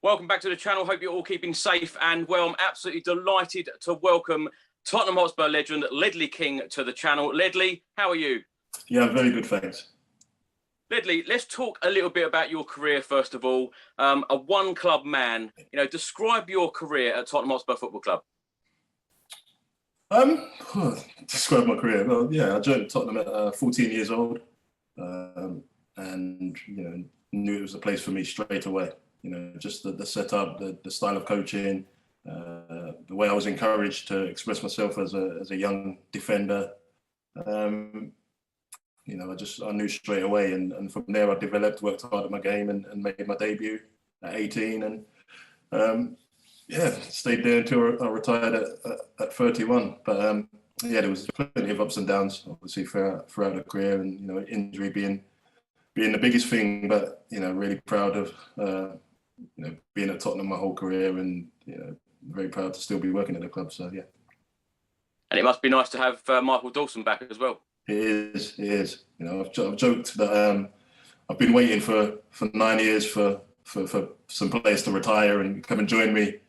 Welcome back to the channel. Hope you're all keeping safe and well. I'm absolutely delighted to welcome Tottenham Hotspur legend Ledley King to the channel. Ledley, how are you? Yeah, I'm very good, thanks. Ledley, let's talk a little bit about your career first of all. A one-club man. Describe your career at Tottenham Hotspur Football Club. Describe my career. Well, yeah, I joined Tottenham at 14 years old, and knew it was a place for me straight away. Just the setup, the style of coaching, the way I was encouraged to express myself as a young defender. I knew straight away, and from there I developed, worked hard at my game, and made my debut at 18, and stayed there until I retired at 31. But there was plenty of ups and downs, obviously throughout the career, and injury being the biggest thing. But really proud of being at Tottenham my whole career, and very proud to still be working at the club. So yeah. And it must be nice to have Michael Dawson back as well. It is. I've joked that I've been waiting for 9 years for some players to retire and come and join me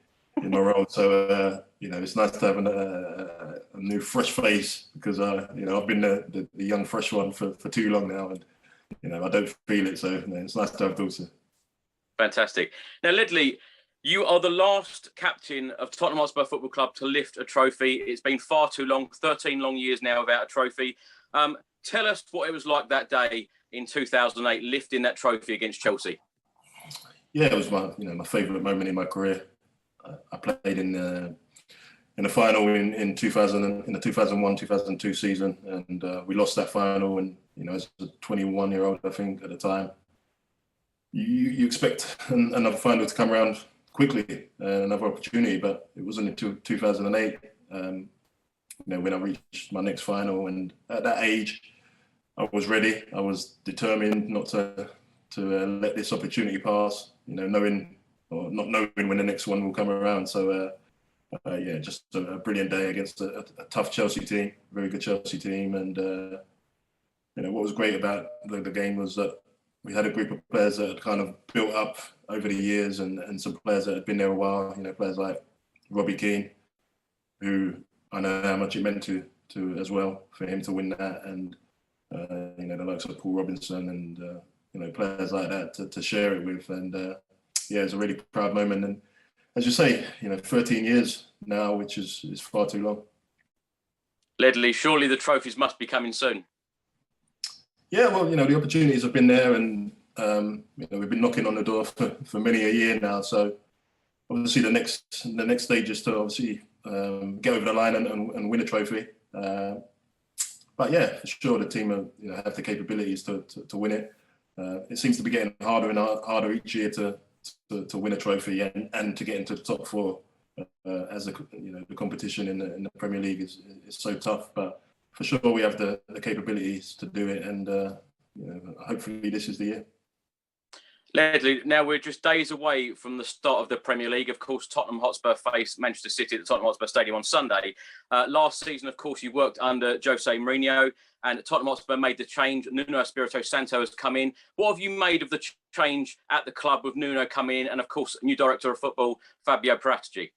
in my role. So it's nice to have a new fresh face, because I've been the young fresh one for too long now, and I don't feel it. So it's nice to have Dawson. Fantastic. Now, Ledley, you are the last captain of Tottenham Hotspur Football Club to lift a trophy. It's been far too long, 13 long years now without a trophy. Tell us what it was like that day in 2008, lifting that trophy against Chelsea. Yeah, it was my favourite moment in my career. I played in the final in 2000, in the 2001-2002 season, and we lost that final. And as a 21-year-old, I think at the time, you expect another final to come around quickly, another opportunity, but it wasn't until 2008. When I reached my next final, and at that age, I was ready. I was determined not to let this opportunity pass. Knowing or not knowing when the next one will come around. So just a brilliant day against a tough Chelsea team, very good Chelsea team. And what was great about the game was that we had a group of players that had kind of built up over the years, and some players that had been there a while. Players like Robbie Keane, who I know how much it meant to as well for him to win that, and the likes of Paul Robinson, and players like that to share it with. And it's a really proud moment. And as you say, 13 years now, which is far too long. Ledley, surely the trophies must be coming soon. Yeah, well, the opportunities have been there, and we've been knocking on the door for many a year now. So obviously the next stage is to obviously get over the line and win a trophy. But yeah, for sure, the team have the capabilities to win it. It seems to be getting harder and harder each year to win a trophy and to get into the top four, as the competition in the Premier League is so tough. But for sure, we have the capabilities to do it, and hopefully this is the year. Ledley, now we're just days away from the start of the Premier League. Of course, Tottenham Hotspur face Manchester City at the Tottenham Hotspur Stadium on Sunday. Last season, of course, you worked under Jose Mourinho, and Tottenham Hotspur made the change. Nuno Espírito Santo has come in. What have you made of the change at the club with Nuno coming in, and of course, new director of football, Fabio Paratici?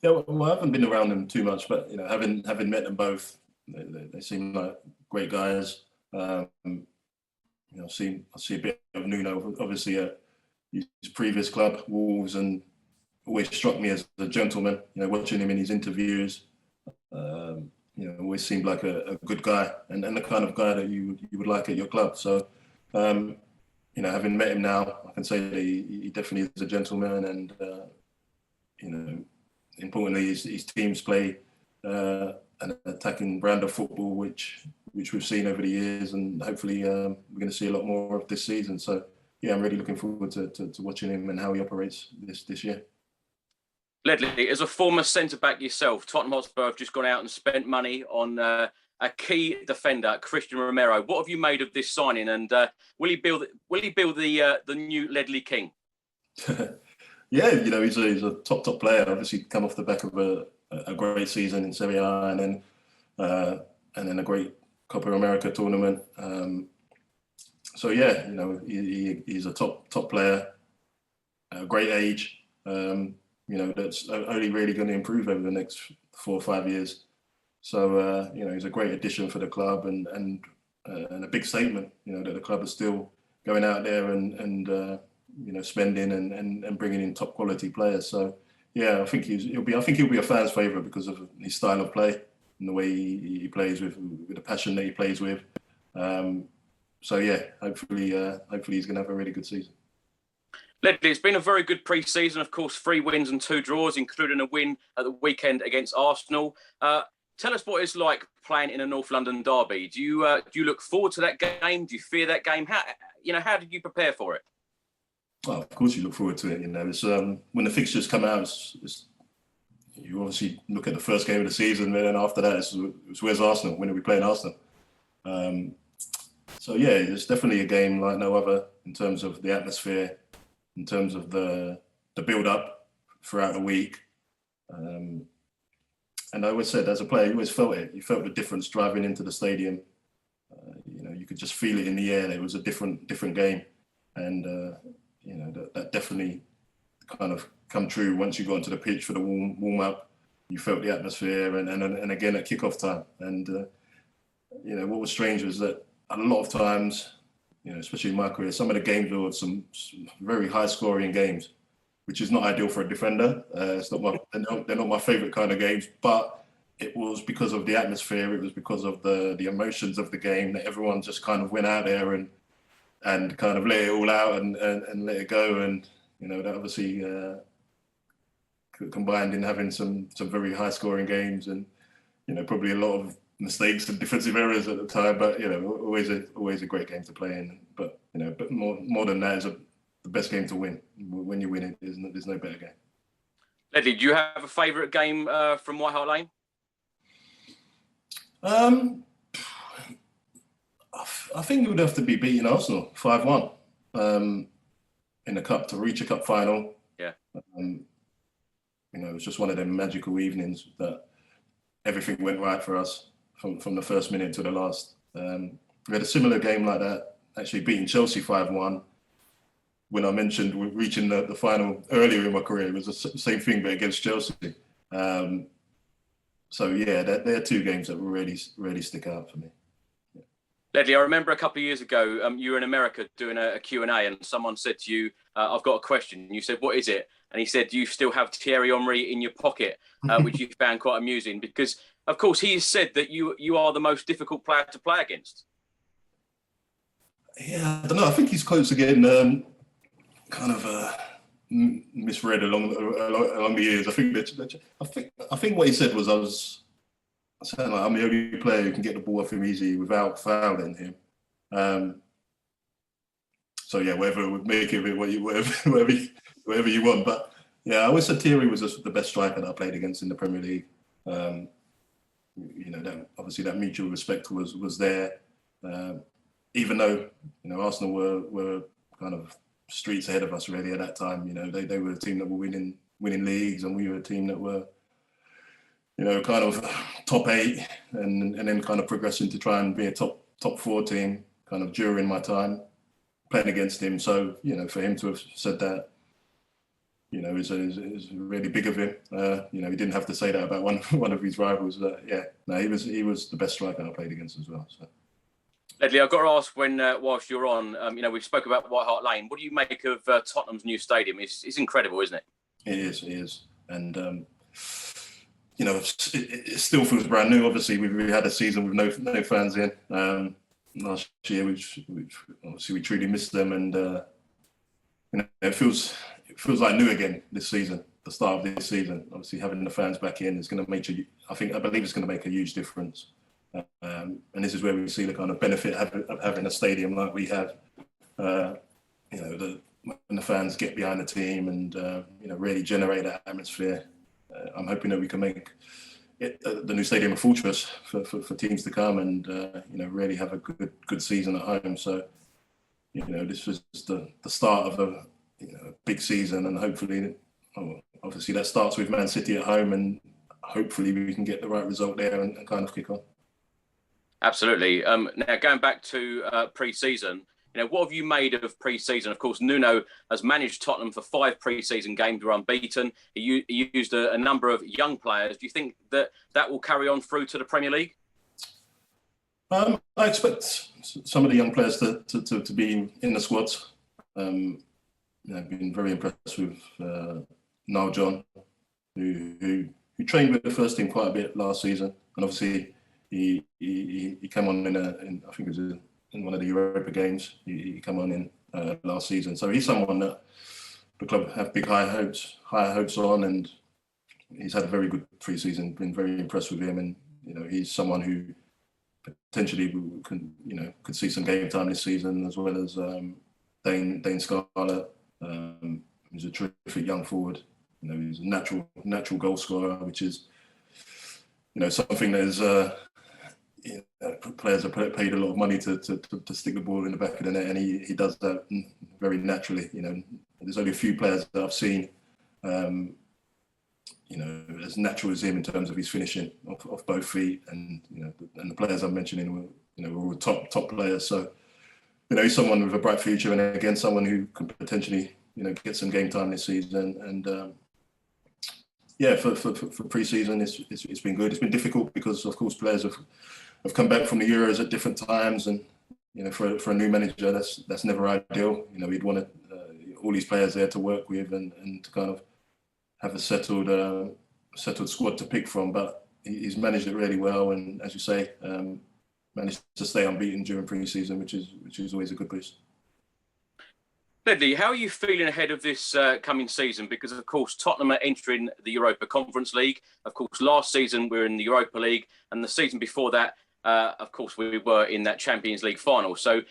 Yeah, well, I haven't been around them too much, but having met them both, they seem like great guys. I see a bit of Nuno, obviously at his previous club, Wolves, and always struck me as a gentleman. Watching him in his interviews, always seemed like a good guy, and the kind of guy that you would like at your club. So, having met him now, I can say that he definitely is a gentleman, and importantly, his teams play an attacking brand of football, which we've seen over the years, and hopefully we're going to see a lot more of this season. So yeah, I'm really looking forward to watching him and how he operates this year. Ledley, as a former centre-back yourself, Tottenham Hotspur have just gone out and spent money on a key defender, Christian Romero. What have you made of this signing, and will he build the new Ledley King? Yeah, he's a top player. Obviously, come off the back of a great season in Serie A, and then a great Copa America tournament. So yeah, he's a top player, a great age. that's only really going to improve over the next 4 or 5 years. So, he's a great addition for the club and a big statement, that the club is still going out there and spending and bringing in top quality players. So, yeah, I think he'll be a fan's favourite because of his style of play and the way he plays with the passion that he plays with. So yeah, hopefully he's going to have a really good season. Ledley, it's been a very good pre-season. Of course, 3 wins and 2 draws, including a win at the weekend against Arsenal. Tell us what it's like playing in a North London derby. Do you look forward to that game? Do you fear that game? How did you prepare for it? Well, of course you look forward to it. It's when the fixtures come out, you obviously look at the first game of the season, and then after that, it's where's Arsenal? When are we playing Arsenal? So yeah, it's definitely a game like no other in terms of the atmosphere, in terms of the build-up throughout the week. And I always said, as a player, you always felt it. You felt the difference driving into the stadium. You could just feel it in the air. It was a different game, and that definitely kind of come true once you got onto the pitch for the warm up. You felt the atmosphere, and again at kickoff time. And what was strange was that a lot of times, especially in my career, some of the games were some very high scoring games, which is not ideal for a defender. They're not my favourite kind of games, but it was because of the atmosphere. It was because of the emotions of the game that everyone just kind of went out there and kind of let it all out and let it go. And that obviously combined in having some very high scoring games and probably a lot of mistakes and defensive errors at the time, but always a great game to play in. But but more than that, is the best game to win. When you win it, there's no better game. Ledley, do you have a favourite game from White Hart Lane? I think it would have to be beating Arsenal 5-1 in the cup to reach a cup final. Yeah. It was just one of them magical evenings that everything went right for us from the first minute to the last. We had a similar game like that, actually beating Chelsea 5-1. When I mentioned reaching the final earlier in my career, it was the same thing, but against Chelsea. So yeah, they're 2 games that really stick out for me. Yeah. Ledley, I remember a couple of years ago, you were in America doing a Q&A, and someone said to you, I've got a question. You said, what is it? And he said, do you still have Thierry Henry in your pocket, which you found quite amusing because, of course, he has said that you are the most difficult player to play against. Yeah, I don't know. I think he's close to getting kind of misread along the years. I think what he said was I said like, I'm the only player who can get the ball off him easy without fouling him. So yeah, whatever would make it whatever you want. But yeah, I always said Thierry was the best striker that I played against in the Premier League. That obviously that mutual respect was there. Even though Arsenal were kind of streets ahead of us really at that time. They were a team that were winning leagues, and we were a team that were kind of top 8 and then kind of progressing to try and be a top 4 team kind of during my time playing against him. So for him to have said that is really big of him. He didn't have to say that about one of his rivals. He was the best striker I played against as well. So. Ledley, I've got to ask, whilst you're on, we spoke about White Hart Lane. What do you make of Tottenham's new stadium? It's incredible, isn't it? It is. And, it still feels brand new. Obviously, we had a season with no fans in. Last year, which obviously we truly missed them. And, it feels like new again this season, the start of this season. Obviously, having the fans back in is going to make I believe it's going to make a huge difference. And this is where we see the kind of benefit of having a stadium like we have. When the fans get behind the team and really generate that atmosphere. I'm hoping that we can make the new stadium a fortress for teams to come and really have a good season at home. So this was the start of a big season, and hopefully, obviously that starts with Man City at home, and hopefully we can get the right result there and kind of kick on. Absolutely. Now, going back to pre-season, what have you made of pre-season? Of course, Nuno has managed Tottenham for 5 pre-season games, we're unbeaten. He used a number of young players. Do you think that will carry on through to the Premier League? I expect some of the young players to be in the squads. I've been very impressed with Niall John, who trained with the first team quite a bit last season, and obviously he came on in I think it was in one of the Europa games. He came on in last season, so he's someone that the club have higher hopes on, and he's had a very good pre-season. Been very impressed with him, and he's someone who potentially could see some game time this season, as well as Dane Scarlett. He's a terrific young forward. He's a natural goal scorer, which is something that is players are paid a lot of money to stick the ball in the back of the net, and he does that very naturally. There's only a few players that I've seen as natural as him in terms of his finishing off both feet, and the players I'm mentioning were all top players. So he's someone with a bright future, and again someone who could potentially get some game time this season. And for pre-season it's been good. It's been difficult because of course players have come back from the Euros at different times, and for a new manager that's never ideal. We'd want all these players there to work with and to kind of have a settled squad to pick from. But he's managed it really well, and as you say, managed to stay unbeaten during pre-season, which is always a good boost. Ledley, how are you feeling ahead of this coming season? Because, of course, Tottenham are entering the Europa Conference League. Of course, last season we were in the Europa League, and the season before that, of course, we were in that Champions League final. So,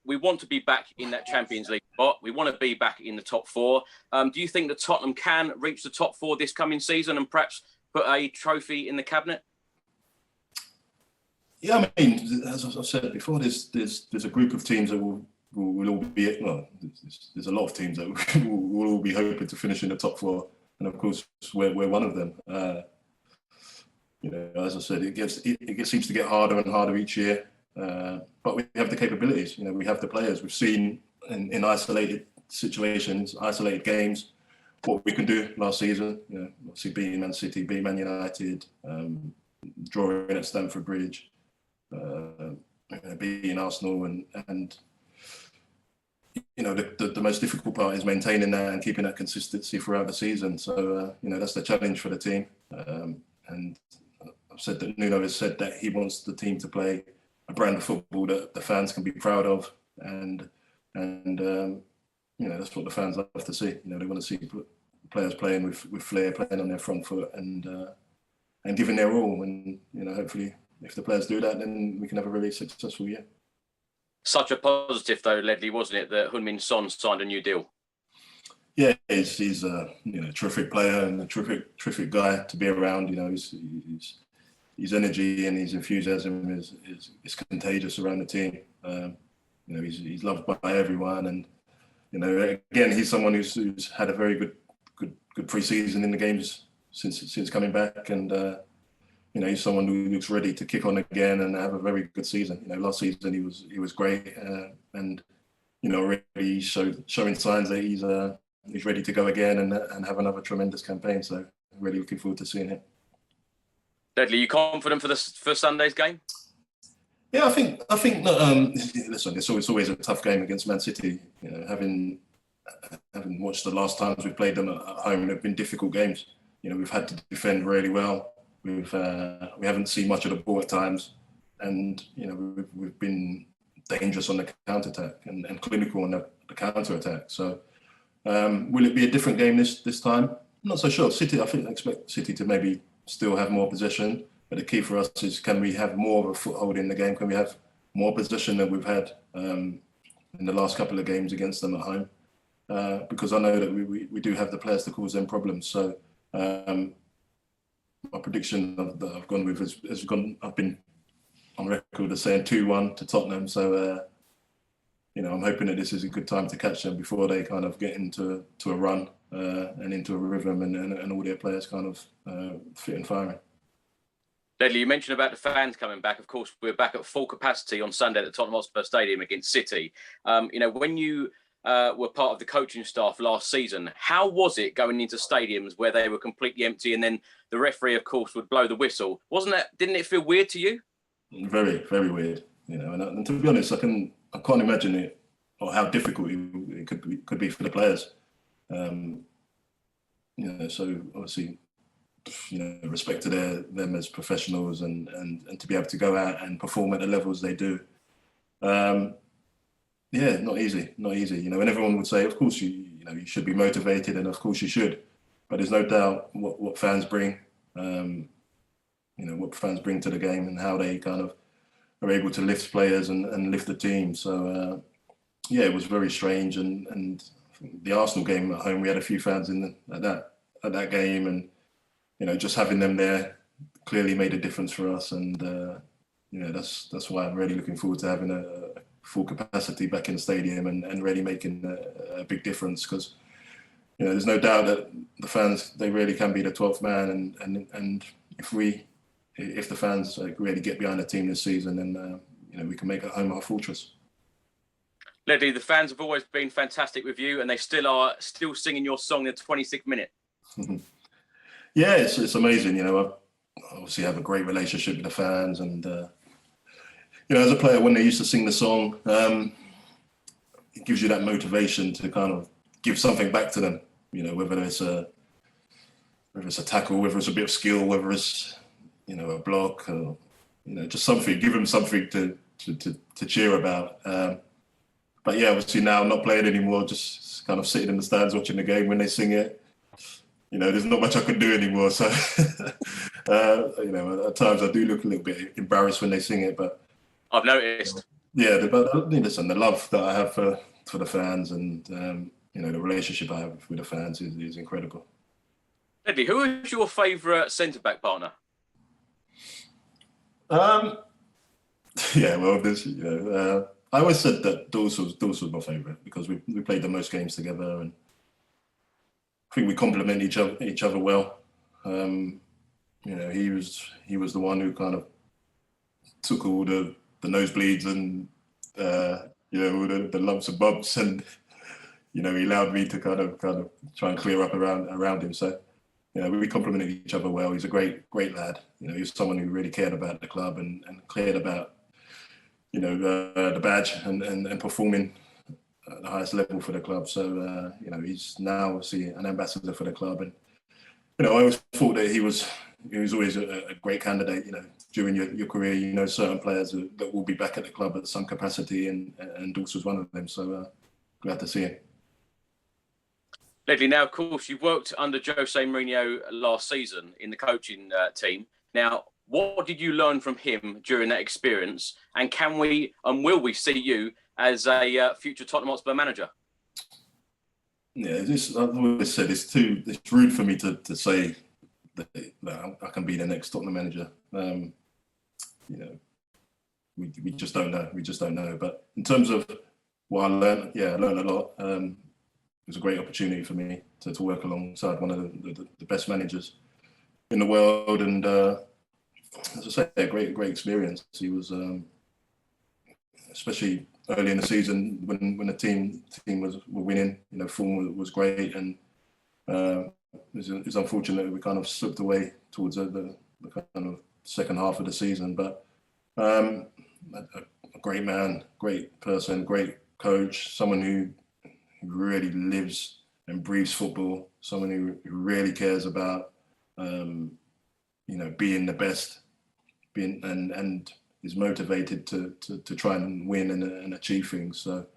we want to be back in that Champions League spot. We want to be back in the top 4. Do you think that Tottenham can reach the top 4 this coming season and perhaps put a trophy in the cabinet? Yeah, I mean, as I said before, there's a group of teams that will all be, well, there's a lot of teams that will all be hoping to finish in the top 4, and of course we're one of them. As I said, it seems to get harder and harder each year, but we have the capabilities. We have the players. We've seen in isolated situations, isolated games, what we can do last season. Obviously beating Man City, beating Man United, drawing at Stamford Bridge, beating Arsenal, and the most difficult part is maintaining that and keeping that consistency throughout the season. So that's the challenge for the team. And I've said that Nuno has said that he wants the team to play a brand of football that the fans can be proud of, and that's what the fans love to see. They want to see players playing with flair, playing on their front foot, and giving their all. And hopefully, if the players do that, then we can have a really successful year. Such a positive, though, Ledley, wasn't it, that Heung-min Son signed a new deal? Yeah, he's a terrific player and a terrific guy to be around. His energy and his enthusiasm is contagious around the team. He's loved by everyone, and again, he's someone who's had a very good pre-season in the games since coming back, and he's someone who looks ready to kick on again and have a very good season. Last season he was great, and already showing signs that he's ready to go again and have another tremendous campaign. So really looking forward to seeing him. Ledley, you confident for Sunday's game? Yeah, I think that. Listen, it's always a tough game against Man City. Having watched the last times we've played them at home, they've been difficult games. We've had to defend really well. We haven't seen much of the ball at times, and we've been dangerous on the counter attack and clinical on the counter attack. So will it be a different game this time? I'm not so sure. I expect City to maybe still have more possession, but the key for us is, can we have more of a foothold in the game? Can we have more possession than we've had in the last couple of games against them at home? Because I know that we do have the players to cause them problems. So my prediction that I've gone with has gone. I've been on record as saying 2-1 to Tottenham. So I'm hoping that this is a good time to catch them before they kind of get into a run and into a rhythm, and all their players kind of fit and firing. Ledley, you mentioned about the fans coming back. Of course, we're back at full capacity on Sunday at the Tottenham Hotspur Stadium against City. When you were part of the coaching staff last season, how was it going into stadiums where they were completely empty and then the referee, of course, would blow the whistle? Didn't it feel weird to you? Very, very weird. And to be honest, I can't imagine it or how difficult it could be for the players. So obviously, respect to them as professionals and to be able to go out and perform at the levels they do. Not easy. And everyone would say, of course, you should be motivated, and of course you should. But there's no doubt what fans bring, what fans bring to the game and how they kind of are able to lift players and lift the team. So it was very strange. And the Arsenal game at home, we had a few fans at that game, and just having them there clearly made a difference for us. And that's why I'm really looking forward to having a full capacity back in the stadium and really making a big difference, because there's no doubt that the fans, they really can be the 12th man, and if the fans really get behind the team this season, then we can make it home our fortress. Ledley, the fans have always been fantastic with you, and they still are singing your song in the 26th minute. Yeah, it's amazing. I obviously have a great relationship with the fans, and as a player, when they used to sing the song, it gives you that motivation to kind of give something back to them. Whether it's a tackle, whether it's a bit of skill, whether it's a block, or just something. Give them something to cheer about. But yeah, obviously now I'm not playing anymore. Just kind of sitting in the stands watching the game when they sing it. There's not much I can do anymore. So at times I do look a little bit embarrassed when they sing it, but I've noticed. But listen, the love that I have for the fans and the relationship I have with the fans is incredible. Ledley, who is your favourite centre-back partner? I always said that Dawes was my favourite, because we played the most games together, and I think we complement each other well. He was the one who kind of took all the nosebleeds and all the lumps and bumps, and he allowed me to kind of try and clear up around him. So we complemented each other well. He's a great lad. He was someone who really cared about the club and cared about the badge and performing at the highest level for the club. So he's now obviously an ambassador for the club, and I always thought that he was always a great candidate. During your career, certain players that will be back at the club at some capacity, and Dawes was one of them. So glad to see him. Ledley, now of course you worked under Jose Mourinho last season in the coaching team. Now, what did you learn from him during that experience, and can we and will we see you as a future Tottenham Hotspur manager? Yeah, I've always said it's rude for me to say that I can be the next Tottenham manager. We just don't know. We just don't know. But in terms of what I learned, I learned a lot. It was a great opportunity for me to work alongside one of the best managers in the world, and as I say, a great experience. He was, especially early in the season when the team were winning. Form was great, and it was unfortunate that we kind of slipped away towards the kind of second half of the season. But a great man, great person, great coach, someone who really lives and breathes football, someone who really cares about being the best, and is motivated to try and win and achieve things. So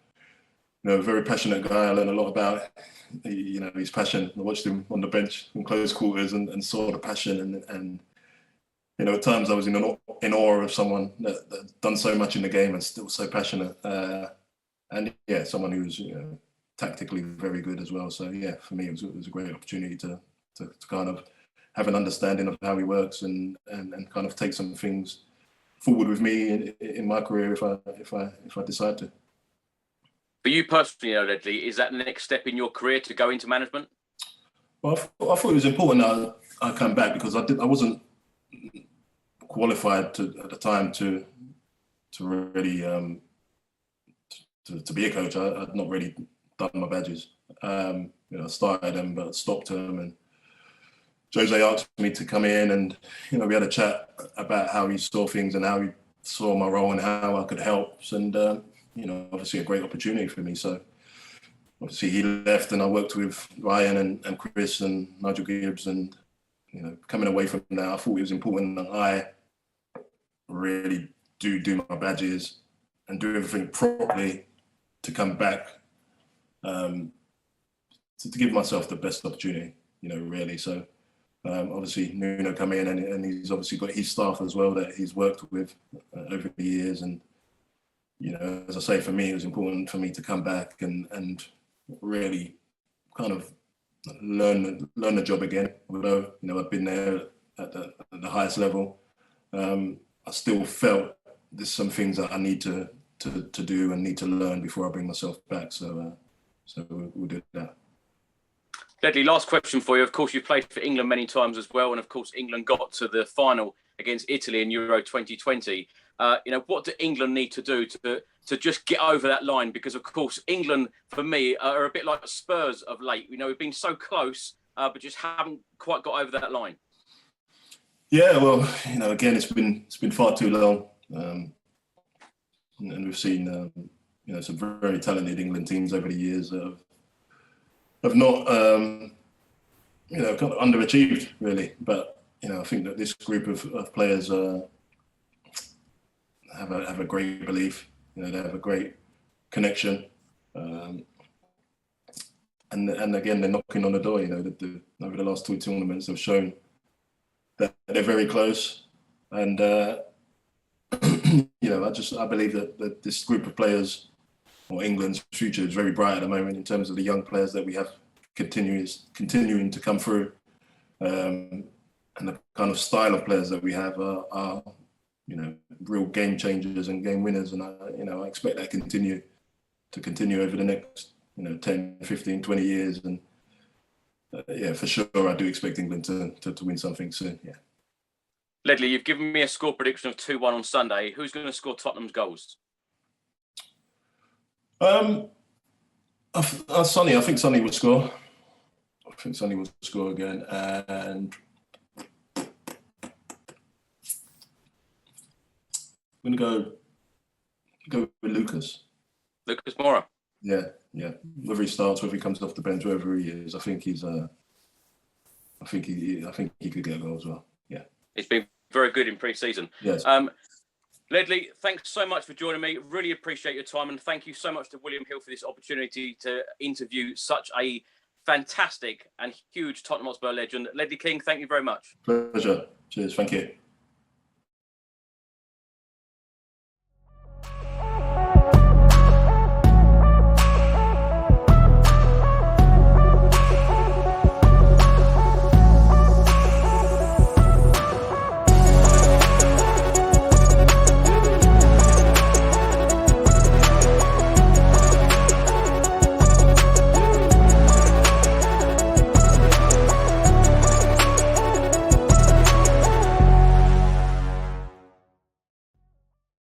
a very passionate guy. I learned a lot about his passion. I watched him on the bench in close quarters and saw the passion, and at times I was in awe of someone that's done so much in the game and still so passionate, and someone who's tactically very good as well. So for me it was a great opportunity to kind of have an understanding of how he works and kind of take some things forward with me in my career if I decide to. For you personally, Ledley, is that the next step in your career to go into management? Well, I thought it was important that I come back, because I wasn't qualified at the time to really to be a coach. I'd not really done my badges. I started them, but stopped them. And Jose asked me to come in, and we had a chat about how he saw things and how he saw my role and how I could help. And obviously a great opportunity for me. So obviously he left, and I worked with Ryan and Chris and Nigel Gibbs, and coming away from that, I thought it was important that I really do my badges and do everything properly to come back, to give myself the best opportunity, really. So obviously Nuno come in, and he's obviously got his staff as well that he's worked with over the years. And, as I say, for me, it was important for me to come back and really kind of learn the job again. Although, I've been there at the highest level, I still felt there's some things that I need to do and need to learn before I bring myself back. So we'll do that. Ledley, last question for you. Of course, you've played for England many times as well, and of course, England got to the final against Italy in Euro 2020. What do England need to do to just get over that line? Because of course, England for me are a bit like Spurs of late. We've been so close, but just haven't quite got over that line. Yeah, well, again, it's been far too long, and we've seen some very talented England teams over the years that have not kind of underachieved really. But I think that this group of players have a great belief. They have a great connection, and again, they're knocking on the door. Over the last two tournaments, they've shown that they're very close, and I believe that this group of players, or England's future, is very bright at the moment in terms of the young players that we have continuing to come through, and the kind of style of players that we have are real game changers and game winners. And I expect that to continue over the next 10, 15, 20 years. And for sure, I do expect England to win something soon. Yeah. Ledley, you've given me a score prediction of 2-1 on Sunday. Who's going to score Tottenham's goals? Sonny. I think Sonny will score. I think Sonny will score again, and I'm going to go with Lucas. Lucas Moura. Yeah. Whether he starts, whether he comes off the bench, wherever he is, I think he's. I think he could get a goal as well. Yeah. He's been very good in pre-season. Yes. Ledley, thanks so much for joining me. Really appreciate your time, and thank you so much to William Hill for this opportunity to interview such a fantastic and huge Tottenham Hotspur legend. Ledley King, thank you very much. Pleasure. Cheers. Thank you.